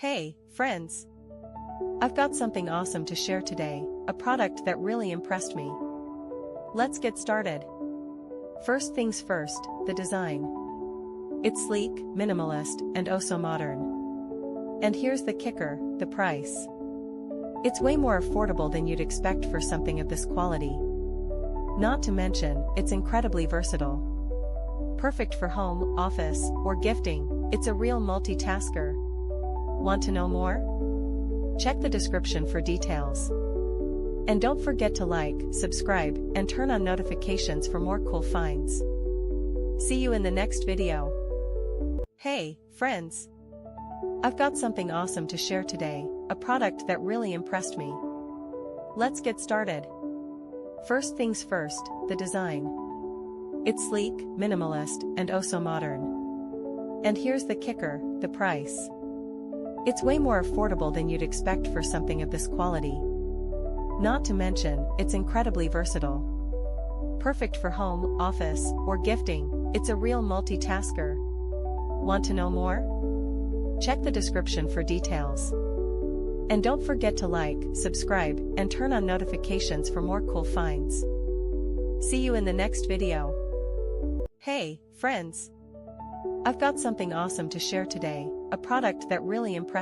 Hey, friends! I've got something awesome to share today, a product that really impressed me. Let's get started. First things first, the design. It's sleek, minimalist, and oh so modern. And here's the kicker, the price. It's way more affordable than you'd expect for something of this quality. Not to mention, it's incredibly versatile. Perfect for home, office, or gifting, it's a real multitasker. Want to know more? Check the description for details. And don't forget to like, subscribe, and turn on notifications for more cool finds. See you in the next video. Hey, friends! I've got something awesome to share today, a product that really impressed me. Let's get started. First things first, the design. It's sleek, minimalist, and oh so modern. And here's the kicker, the price. It's way more affordable than you'd expect for something of this quality. Not to mention, it's incredibly versatile. Perfect for home, office, or gifting, it's a real multitasker. Want to know more? Check the description for details. And don't forget to like, subscribe, and turn on notifications for more cool finds. See you in the next video. Hey, friends! I've got something awesome to share today, a product that really impressed me.